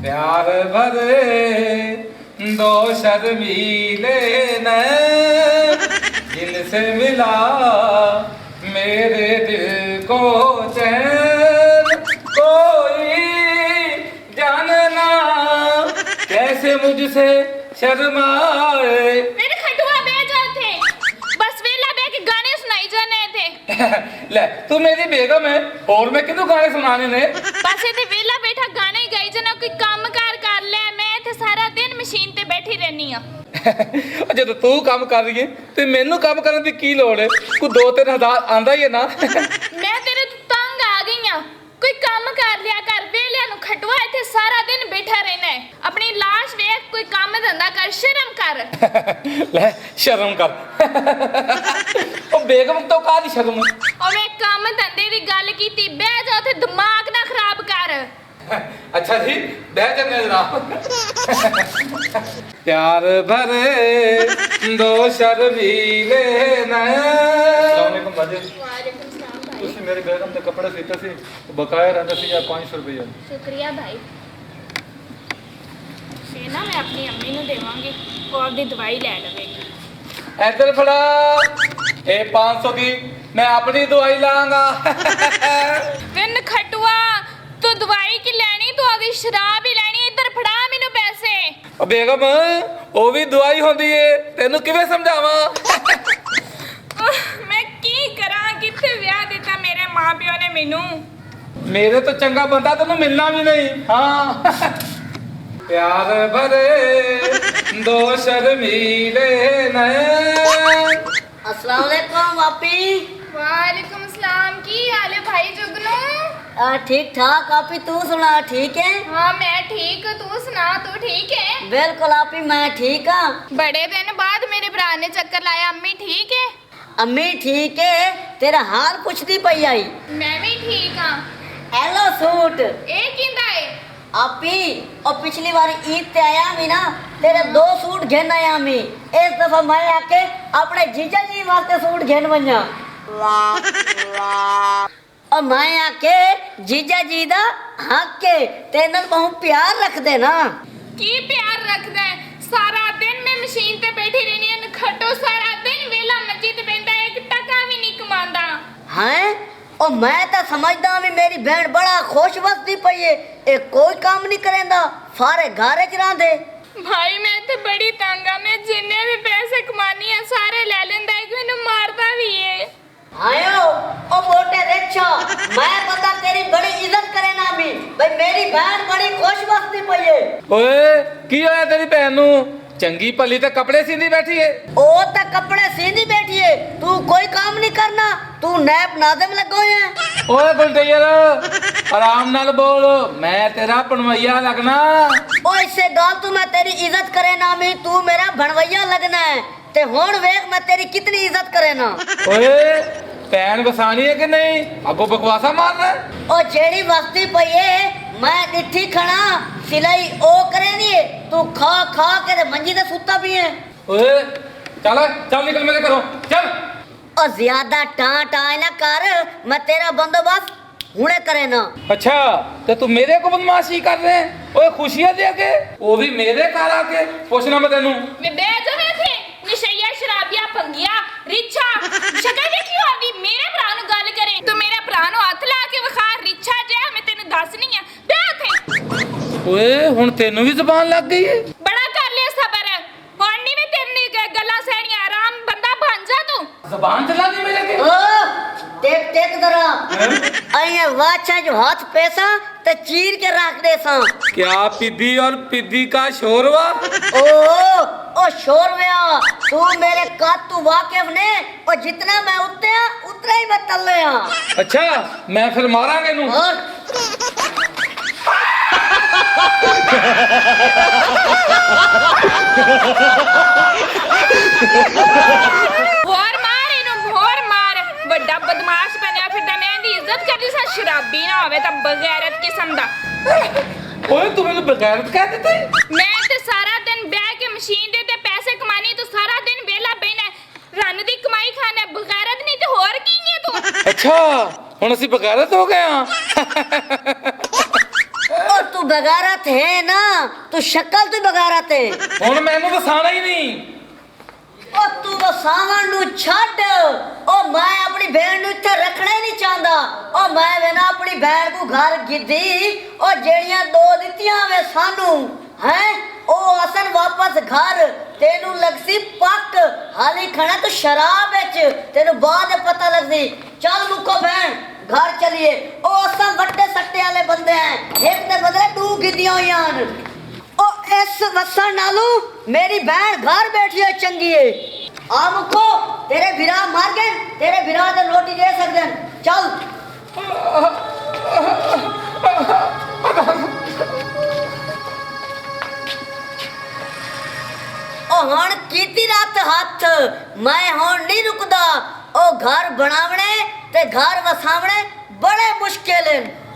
प्यार भरे दो शर्मीले नैन जिनसे मिला मेरे दिल को चैन कोई जानना कैसे मुझसे शर्माए। मेरे खटुआ बह जाते बस वेला बह के गाने सुनाई जाने थे। ले तू मेरी बेगम है और मैं किदू गाने सुनाने ने। बस इथे वेला बैठा गाने ही गाई जना कोई काम कर ले मैं इथे सारा दिन मशीन ते बैठी रहनी आ। ਜਦੋਂ ਤੂੰ ਕੰਮ ਕਰ ਰਹੀ ਹੈ ਤੇ ਮੈਨੂੰ ਕੰਮ ਕਰਨ ਦੀ ਕੀ ਲੋੜ ਹੈ ਕੋਈ 2-3 ਹਜ਼ਾਰ ਆਂਦਾ ਹੀ ਹੈ ਨਾ। मैं तेरे तो तंग आ गई हां कोई काम कर लिया कर वेलिया नु खटवा इथे सारा दिन बैठा रहना है अपनी लाश वेख कोई काम धंधा कर शर्म कर। ਲੈ ਸ਼ਰਮ ਕਰ ਉਹ ਬੇਗਮ ਤੋਂ ਕਾਹਦੀ ਸ਼ਰਮ। और वे काम धंधे दी गल कीती बह जा उथे दिमाग ना खराब कर। अच्छा जी बह जाने जनाब। प्यार भरे दो शर्मीले नैन। वालेकुम सलाम भाई। ਤੁਸੀਂ ਮੇਰੀ ਬੇਗਮ ਦੇ ਕੱਪੜੇ ਸੀਤੇ ਸੀ ਬਕਾਇਆ ਰਹਿੰਦਾ ਸੀ ਜਾਂ 500 ਰੁਪਏ। शुक्रिया भाई ये ना मैं अपनी अम्मी नु देवांगी वो आपदी दवाई ले लवेगी। इधर फड़ा ये 500 की मैं अपनी दवाई लांगा। विन खटुआ तू दवाई की लेनी तू आदी शराब ही लेनी इधर फड़ा मेनू पैसे। ओ बेगम वो भी दवाई होंदी है तेनू किवें समझावां। मैं की करा किथे ब्याह दिता मेरे मां प्यो ने मेनू। मेरे तो चंगा बंदा तेनू मिलना भी नहीं। हाँ प्यार भरे दो शर्मीले नैन। अस्सलाम वालेकुम वापी। वालेकुम सलाम की हाल है भाई जुगनू। ठीक ठाक आपी तू सुना ठीक है? हाँ मैं ठीक तू सुना तू ठीक है? बिल्कुल आपी मैं ठीक हाँ। बड़े दिन बाद मेरे भरा ने चक्कर लाया अम्मी ठीक है? अम्मी ठीक है तेरा हाल पुछदी पई आई। मैं भी ठीक हाँ। हेलो सूट ए किंदा है? आपी और पिछली बार ईद ते आया मी ना तेरे 2 सूट घेन आया मी इस दफा मैं आके अपने जीजा जी वास्ते सूट घेन वञा और मैं आके जीजा जी दा हक के तेरे नाल बहुत प्यार रख दे ना। की प्यार रखदा है सारा दिन मैं मशीन ते बैठी रहनी है खटो सारा दिन वेला मस्जिद ते बैठा एक टका भी नहीं कमांदा। हैं और मैं तो समझदा भी मेरी बहन बड़ा खुश वसदी पई है ए कोई काम नहीं करेंदा सारे घरे च रहंदे। भाई मैं ते बड़ी तंग आ मैं जिन्ने भी पैसे कमानी है सारे ले लेंदा है मैनू मारदा भी है। आयो ओ मोटे रिक्शा मैं पता तेरी बड़ी इज्जत करे ना भी भाई मेरी बहन बड़ी खुश वसदी पई है। ओए की होया तेरी भैन नू चंगी भली ते कपड़े सींदी बैठी है। ओ तो कपड़े सीधी बैठी है तू कोई काम नहीं करना तू नैप नाज़म लगो है। ओए बुलटैयर आराम नाल बोल मैं तेरा पनवैया लगना। ओ इससे गाल तू मैं तेरी इज्जत करे ना मी तू मेरा भणवैया लगना है ते हुण वेख मैं तेरी कितनी इज्जत करे ना। ओए भैन वसानी है कि नहीं अगो बकवासा मारना है। ओ जेड़ी वस्ती पई है मैं डिठी खड़ा सिलाई ओ करे नहीं तू खा खा के मंजी ते सुता भी है। ओए चल चल निकल मेरे घरों चल। ओ ज्यादा टाँ ना कर मैं तेरा बंदोबस्त हुणे करे ना। अच्छा तो तू मेरे को बदमाशी कर रहे हैं। ओए खुशियां दे के वो भी मेरे घर आके पूछना मैं तेनू। वे बे जावे थे निशैया शराबिया भंगिया रिछा शक्ल देखियो आदी मेरे भरा नु गल करे तो मेरे भरा नु हाथ ला के विखा रिछा जे मैं तेनु दसनी है बे थे। ओए हुन तेनू भी जुबान लग गई है। बड़ा कर ले सबर हुन नहीं मैं तेरी गल्ला सैनी आराम बंदा बन जा तू। जुबान चला दी मेरे के। ओ टेक टेक जरा अये वाचा जो हाथ पैसा ते चीर के रख दे सा। क्या पिद्दी और पिद्दी का शोरवा। ओ शोरव्या तू मेरे कात तू वाकिफ ने और जितना मैं उतया उतना ही मैं तल्ले हां। अच्छा मैं फिर मारांगे नू। और भोर मार इनु भोर मार बड़ा बदमाश बनया फिरदा मैं दी इज्जत करदी सा शराबी ना होवे ता बगैरत किस्म दा। ओए तू मेनू बगैरत कह देते। मैं ते सारा दिन बैठ के मशीन दे ते पैसे कमानी तो सारा दिन वेला बैठना रन दी कमाई खाना बगैरत नहीं ते होर की है तू। अच्छा हुन ਅਸੀਂ बगैरत हो गए हां। और तू बगारत है ना तू शक्ल तू बगारत है ਹੁਣ ਮੈਨੂੰ ਵਸਾਣਾ ਹੀ ਨਹੀਂ ओ तू वसावन नु छड़ ओ मैं अपनी बहन नु इत्थे रखना ही नहीं चाहता ओ मैं वे ना अपनी बहन को घर गिद्दी ओ जेड़ियां दो दित्तियां वे सानू हैं ओ असन वापस घर तेनू लगसी पक हाली खाना तो शराब विच तेनू बाद पता लगदी चल मुको बहन घर चलिए ओ असन वड्डे सट्टे वाले बंदे हैं एक दे बदले दो गिद्दियां होईयां ओ इस वसन नालू मेरी बहन घर बैठी है चंगी है आमुको तेरे भिरा मार गए तेरे भिरा दे रोटी दे सकदे चल ओ हण कीती रात हाथ मैं हण नहीं रुकदा ओ घर बनावणे ते घर वसावणे बड़े मुश्किल हैं